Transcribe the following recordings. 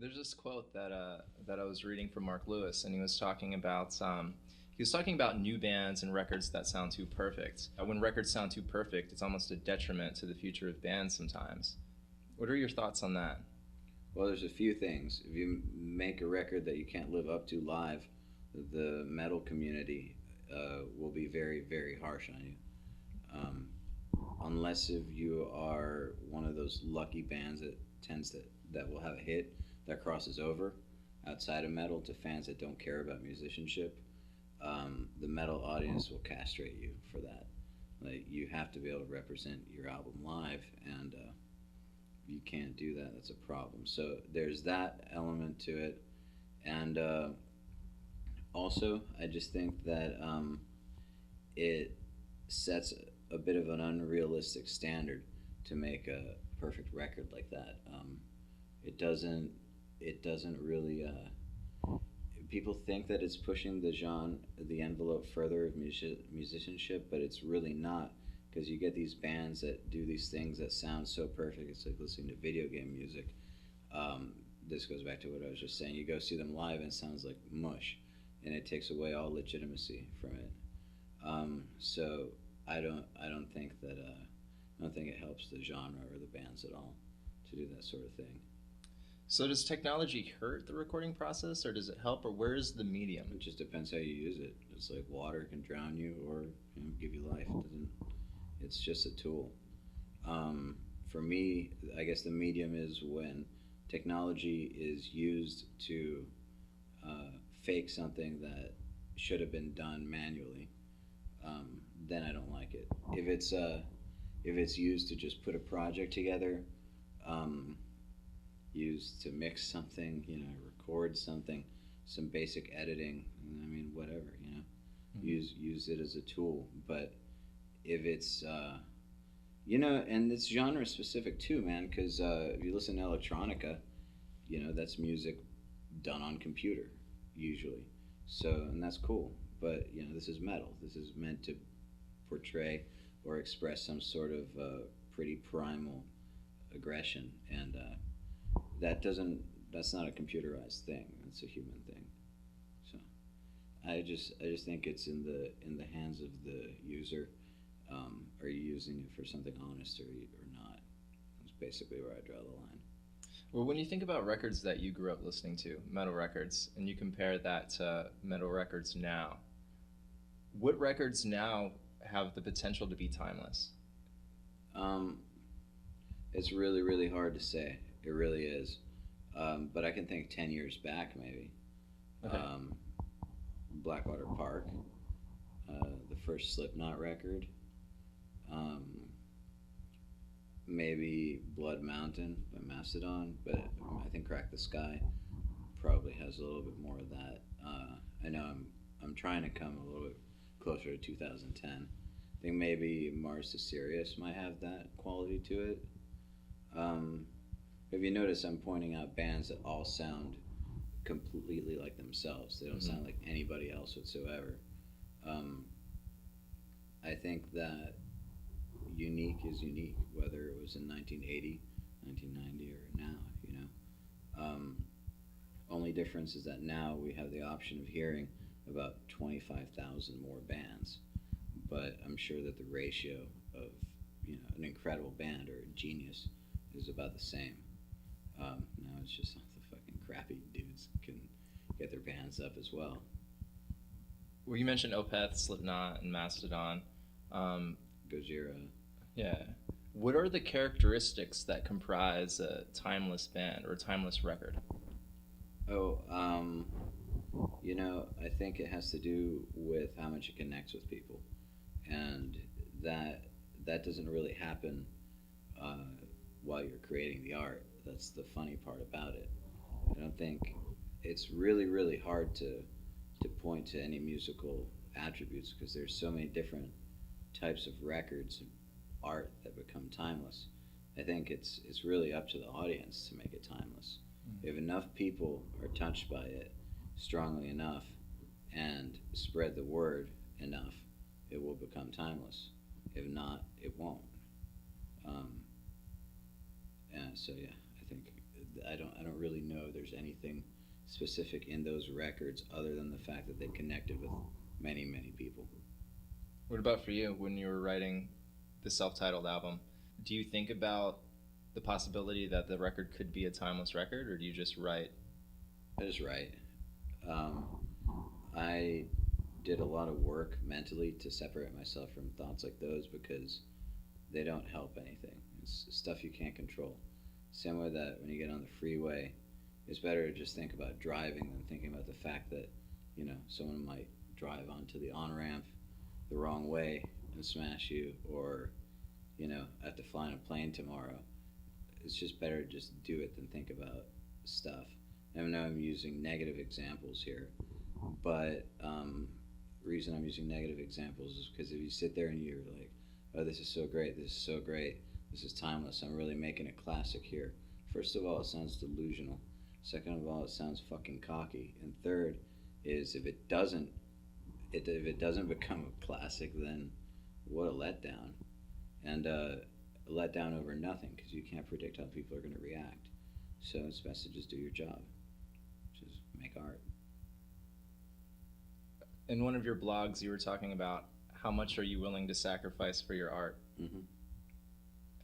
There's this quote that I was reading from Mark Lewis, and he was talking about new bands and records that sound too perfect. When records sound too perfect, it's almost a detriment to the future of bands sometimes. What are your thoughts on that? Well, there's a few things. If you make a record that you can't live up to live, the metal community will be very, very harsh on you. Um, Unless if you are one of those lucky bands that will have a hit that crosses over outside of metal to fans that don't care about musicianship, the metal audience will castrate you for that. Like, you have to be able to represent your album live, and you can't do that. That's a problem. So there's that element to it, and also I just think that it sets a bit of an unrealistic standard to make a perfect record like that. It doesn't. It doesn't really. People think that it's pushing the envelope further of musicianship, but it's really not, because you get these bands that do these things that sound so perfect. It's like listening to video game music. This goes back to what I was just saying. You go see them live and it sounds like mush, and it takes away all legitimacy from it. So I don't think that I don't think it helps the genre or the bands at all to do that sort of thing. So does technology hurt the recording process, or does it help, or where is the medium? It just depends how you use it. It's like water can drown you or give you life. It doesn't. It's just a tool. For me, I guess the medium is when technology is used to fake something that should have been done manually. Then I don't like it. If it's used to just put a project together, used to mix something, record something, some basic editing. I mean, whatever, Mm-hmm. use it as a tool. But if it's and it's genre specific too, man. Because if you listen to electronica, that's music done on computer usually. So, and that's cool. But this is metal. This is meant to portray or express some sort of pretty primal aggression, and that's not a computerized thing. It's a human thing. So I just think it's in the hands of the user. Are you using it for something honest or not? That's basically where I draw the line. Well, when you think about records that you grew up listening to, metal records, and you compare that to metal records now, what records now have the potential to be timeless? Um, it's really, really hard to say. It really is. But I can think 10 years back, maybe. Okay. Blackwater Park, the first Slipknot record, um, maybe Blood Mountain by Mastodon, but I think Crack the Sky probably has a little bit more of that. I know I'm trying to come a little bit closer to 2010. I think maybe Mars to Sirius might have that quality to it. If you notice, I'm pointing out bands that all sound completely like themselves. They don't Mm-hmm. sound like anybody else whatsoever. I think that unique is unique, whether it was in 1980, 1990, or now. Only difference is that now we have the option of hearing about 25,000 more bands, but I'm sure that the ratio of an incredible band or a genius is about the same. Now it's just all the fucking crappy dudes can get their bands up as well. Well, you mentioned Opeth, Slipknot, and Mastodon. Gojira. Yeah. What are the characteristics that comprise a timeless band or a timeless record? Oh, I think it has to do with how much it connects with people, and that doesn't really happen while you're creating the art. That's the funny part about it. I don't think it's really, really hard to point to any musical attributes, because there's so many different types of records and art that become timeless. I think it's really up to the audience to make it timeless. Mm-hmm. If enough people are touched by it strongly enough and spread the word enough, it will become timeless. If not, it won't. And so yeah, I think I don't really know if there's anything specific in those records other than the fact that they connected with many, many people. What about for you when you were writing the self-titled album? Do you think about the possibility that the record could be a timeless record, or do you just write? I just write. I did a lot of work mentally to separate myself from thoughts like those because they don't help anything. It's stuff you can't control. Same way that when you get on the freeway, it's better to just think about driving than thinking about the fact that, you know, someone might drive onto the on-ramp the wrong way and smash you, or, you know, have to fly on a plane tomorrow. It's just better to just do it than think about stuff. I know I'm using negative examples here, but the reason I'm using negative examples is because if you sit there and you're like, oh, this is so great, this is so great, this is timeless, I'm really making a classic here. First of all, it sounds delusional. Second of all, it sounds fucking cocky. And third is if it doesn't become a classic, then what a letdown. And a letdown over nothing, because you can't predict how people are going to react. So it's best to just do your job. Just make art. In one of your blogs, you were talking about how much are you willing to sacrifice for your art. Mm-hmm.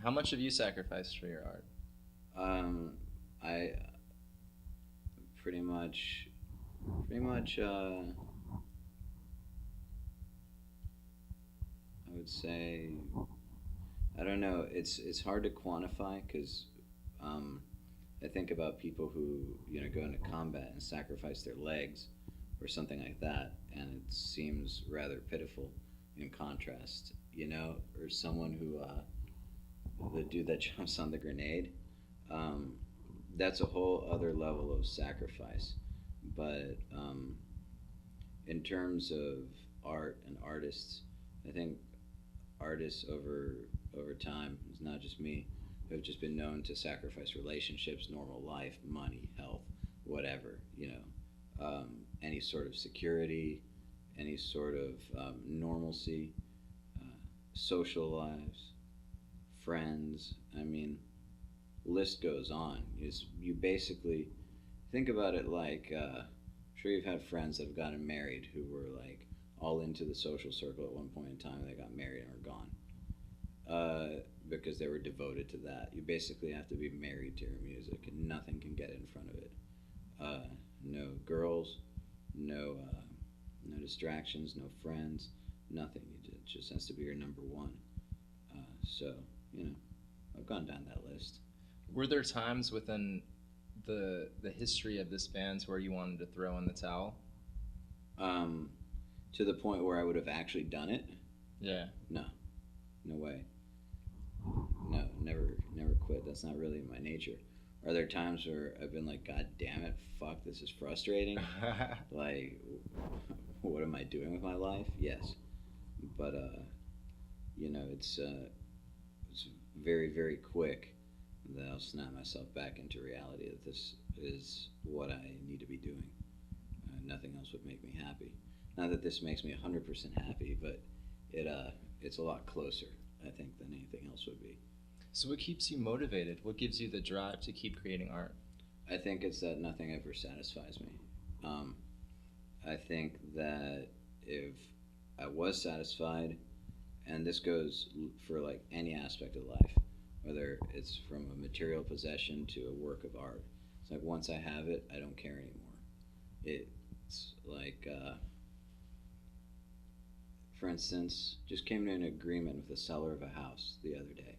How much have you sacrificed for your art? I pretty much I would say, I don't know, it's hard to quantify because I think about people who, you know, go into combat and sacrifice their legs or something like that, and it seems rather pitiful in contrast, you know, or someone who the dude that jumps on the grenade, that's a whole other level of sacrifice. But in terms of art and artists, I think artists over time, it's not just me, have just been known to sacrifice relationships, normal life, money, health, whatever, you know, any sort of security, any sort of normalcy, social lives, friends. I mean, list goes on. You basically think about it like, I'm sure you've had friends that have gotten married who were like all into the social circle at one point in time. They got married and are gone because they were devoted to that. You basically have to be married to your music, and nothing can get in front of it. No girls, no distractions, no friends, nothing. It just has to be your number one. So, you know, I've gone down that list. Were there times within the history of this band where you wanted to throw in the towel? To the point where I would have actually done it? Yeah. No way. No, never quit. That's not really my nature. Are there times where I've been like, God damn it, fuck, this is frustrating? Like, what am I doing with my life? Yes. But, you know, it's very, very quick that I'll snap myself back into reality that this is what I need to be doing. Nothing else would make me happy. Not that this makes me 100% happy, but it's a lot closer, I think, than anything else would be. So what keeps you motivated? What gives you the drive to keep creating art? I think it's that nothing ever satisfies me. I think that if I was satisfied, and this goes for like any aspect of life, whether it's from a material possession to a work of art, it's like once I have it, I don't care anymore. It's like, for instance, just came to an agreement with the seller of a house the other day.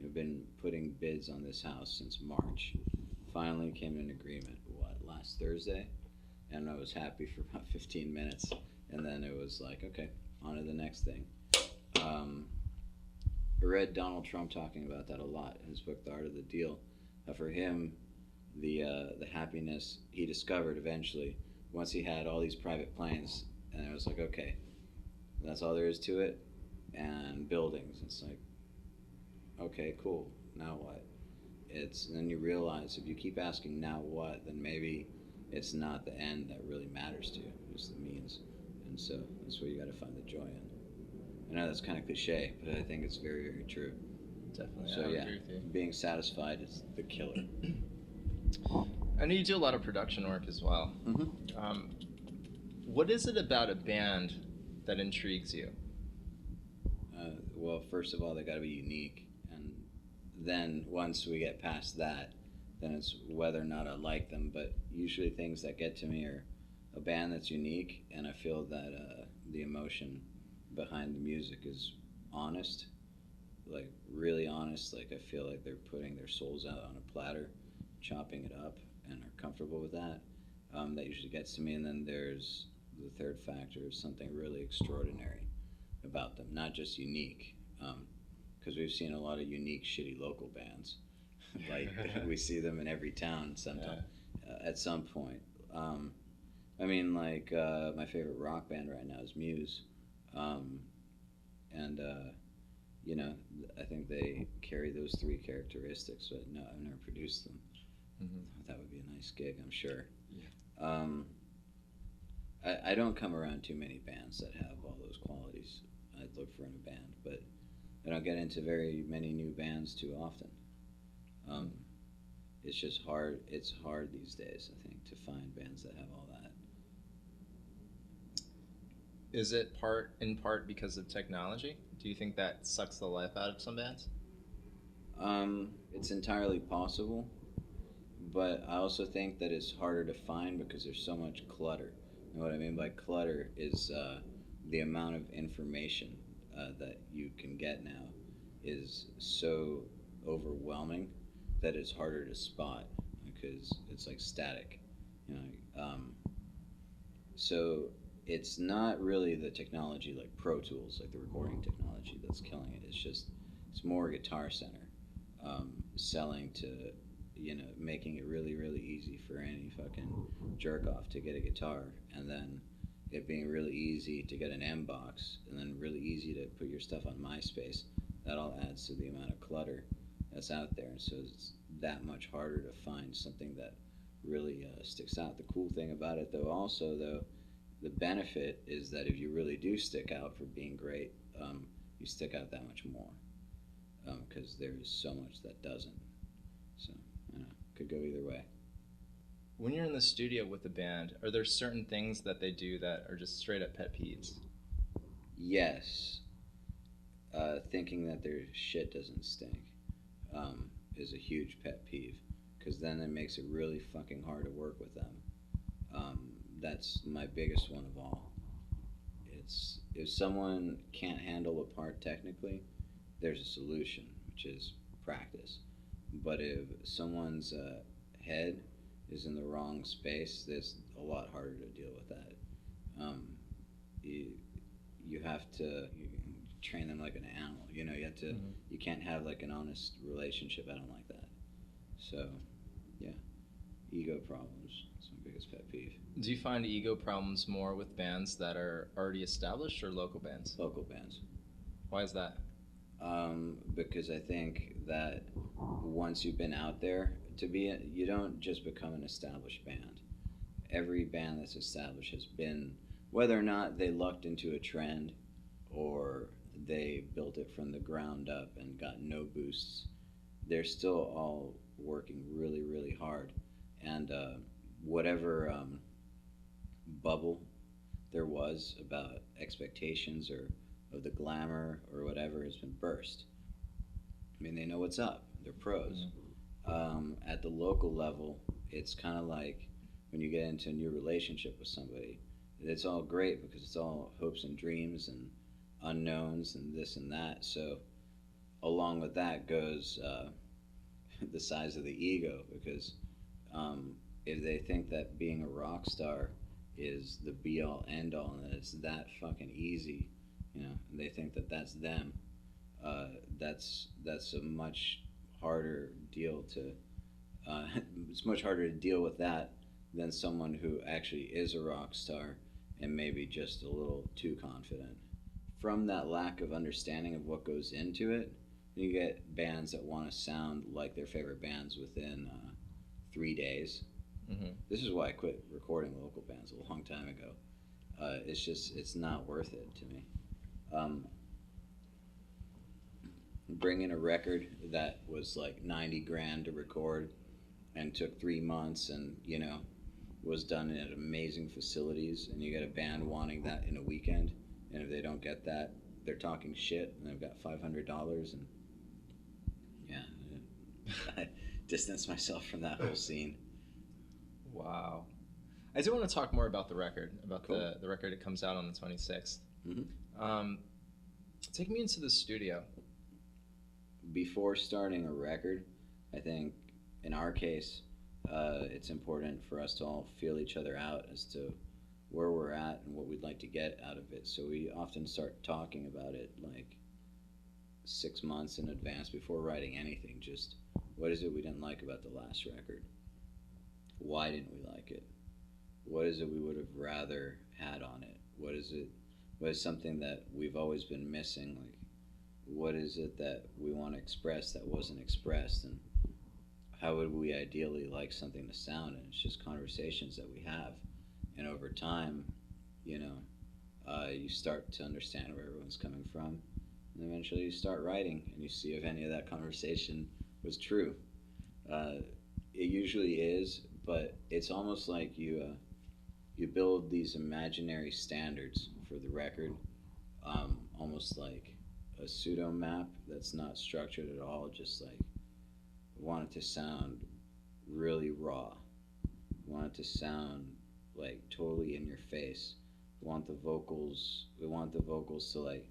We've been putting bids on this house since March. Finally came to an agreement, last Thursday? And I was happy for about 15 minutes. And then it was like, okay, on to the next thing. I read Donald Trump talking about that a lot in his book, The Art of the Deal. For him, the happiness he discovered eventually, once he had all these private planes, and I was like, okay, that's all there is to it, and buildings. It's like, okay, cool, now what? And then you realize if you keep asking now what, then maybe it's not the end that really matters to you, it's the means. And so that's where you got to find the joy in. I know that's kind of cliche, but I think it's very, very true. Definitely. So I yeah, agree with you. being satisfied is the killer. I know you do a lot of production work as well. What is it about a band that intrigues you? Well, first of all, they got to be unique, and then once we get past that, then it's whether or not I like them. But usually, things that get to me are a band that's unique, and I feel that the emotion behind the music is honest, like really honest. Like I feel like they're putting their souls out on a platter, chopping it up, and are comfortable with that. That usually gets to me. And then there's the third factor is something really extraordinary about them, not just unique. Because we've seen a lot of unique, shitty local bands. Like we see them in every town sometime, at some point. I mean, like my favorite rock band right now is Muse, and you know, I think they carry those three characteristics. But no, I've never produced them. That would be a nice gig, I'm sure. Yeah. I don't come around too many bands that have all those qualities I'd look for in a band, but I don't get into very many new bands too often. It's just hard. It's hard these days, I think, to find bands that have all that. Is it in part because of technology? Do you think that sucks the life out of some bands? It's entirely possible, but I also think that it's harder to find because there's so much clutter. And what I mean by clutter is the amount of information that you can get now is so overwhelming that it's harder to spot because it's like static, you know. So it's not really the technology like Pro Tools, like the recording technology, that's killing it. It's more Guitar Center selling to, you know, making it really, really easy for any fucking jerk off to get a guitar, and then it being really easy to get an M box, and then really easy to put your stuff on MySpace. That all adds to the amount of clutter that's out there, and so it's that much harder to find something that really sticks out. The cool thing about it, though, the benefit is that if you really do stick out for being great, you stick out that much more, because there's so much that doesn't. So, I don't know, could go either way. When you're in the studio with the band, are there certain things that they do that are just straight up pet peeves? Yes. Thinking that their shit doesn't stink is a huge pet peeve, because then it makes it really fucking hard to work with them. That's my biggest one of all. It's if someone can't handle a part technically, there's a solution, which is practice. But if someone's head is in the wrong space, it's a lot harder to deal with that. You have to train them like an animal. You know, you have to. You can't have like an honest relationship. I don't like that. So, yeah, ego problems. That's my biggest pet peeve. Do you find ego problems more with bands that are already established or local bands? Local bands. Why is that? Because I think that once you've been out there, you don't just become an established band. Every band that's established has been, whether or not they lucked into a trend or they built it from the ground up and got no boosts, they're still all working really, really hard. And whatever bubble there was about expectations or of the glamour or whatever has been burst. I mean, they know what's up. They're pros. At the local level, it's kind of like when you get into a new relationship with somebody. It's all great because it's all hopes and dreams and unknowns and this and that. So along with that goes the size of the ego, because if they think that being a rock star is the be-all, end-all, and that it's that fucking easy, you know, and they think that that's them, that's a much harder deal to it's much harder to deal with that than someone who actually is a rock star and maybe just a little too confident. From that lack of understanding of what goes into it, you get bands that want to sound like their favorite bands within 3 days. This is why I quit recording local bands a long time ago. It's not worth it to me. Bring in a record that was like 90 grand to record, and took 3 months, and was done at amazing facilities, and you get a band wanting that in a weekend, and if they don't get that, they're talking shit, and they've got $500, and I distance myself from that whole scene. Wow. I do want to talk more about the record, about Cool. the record that comes out on the 26th. Mm-hmm. Take me into the studio. Before starting a record, I think in our case, it's important for us to all feel each other out as to where we're at and what we'd like to get out of it. So we often start talking about it like 6 months in advance before writing anything. Just what is it we didn't like about the last record? Why didn't we like it? What is it we would have rather had on it? What is something that we've always been missing? Like, what is it that we want to express that wasn't expressed? And how would we ideally like something to sound? And it's just conversations that we have. And over time, you start to understand where everyone's coming from. And eventually you start writing, and you see if any of that conversation was true. It usually is, but it's almost like you build these imaginary standards for the record, almost like a pseudo map that's not structured at all, just like want it to sound really raw, want it to sound like totally in your face. We want the vocals to like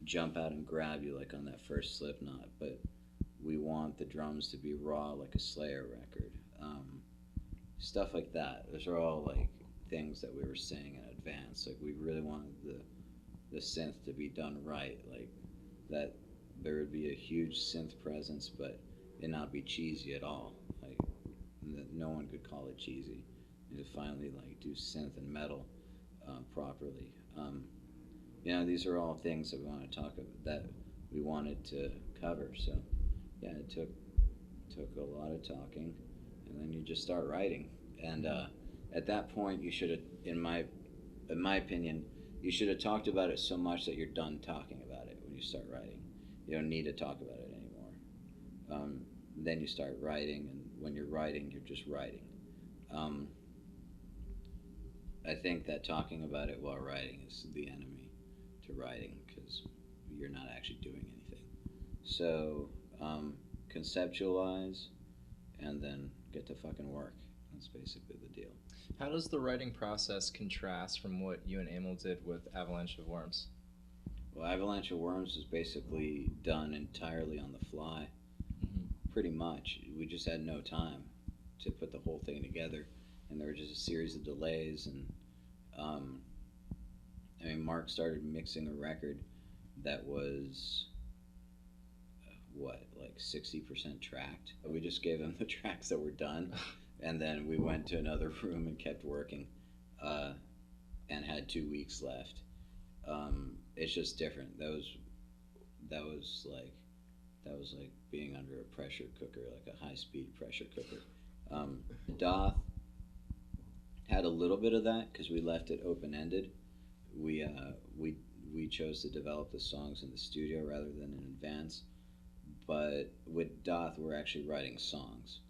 jump out and grab you like on that first Slipknot, but we want the drums to be raw like a Slayer record. Stuff like that. Those are all like things that we were saying in advance. Like we really wanted the synth to be done right, like that there would be a huge synth presence, but it not be cheesy at all. Like that no one could call it cheesy. And to finally like do synth and metal properly. These are all things that we want to talk about, that we wanted to cover. So yeah, it took a lot of talking, and then you just start writing. And at that point, you should have, in my opinion, you should have talked about it so much that you're done talking about it when you start writing. You don't need to talk about it anymore. Then you start writing, and when you're writing, you're just writing. I think that talking about it while writing is the enemy to writing, because you're not actually doing anything. So conceptualize, and then get to fucking work. That's basically the deal. How does the writing process contrast from what you and Emil did with Avalanche of Worms? Well, Avalanche of Worms was basically done entirely on the fly. Mm-hmm. Pretty much. We just had no time to put the whole thing together, and there were just a series of delays. And Mark started mixing a record that was like 60% tracked. We just gave him the tracks that were done, and then we went to another room and kept working, and had 2 weeks left. It's just different. That was like being under a pressure cooker, like a high-speed pressure cooker. Dååth had a little bit of that because we left it open-ended. We chose to develop the songs in the studio rather than in advance. But with Dååth, we're actually writing songs,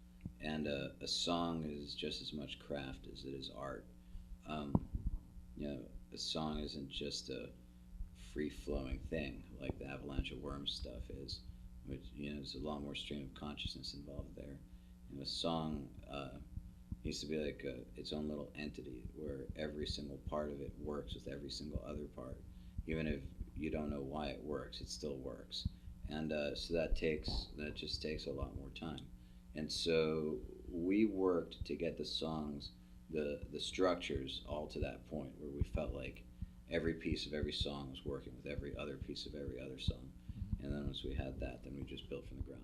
and a song is just as much craft as it is art. A song isn't just a free-flowing thing like the Avalanche of Worms stuff is, which there's a lot more stream of consciousness involved there. And a song needs to be like its own little entity where every single part of it works with every single other part. Even if you don't know why it works, it still works. And so that just takes a lot more time. And so we worked to get the songs, the structures, all to that point where we felt like every piece of every song was working with every other piece of every other song. And then once we had that, then we just built from the ground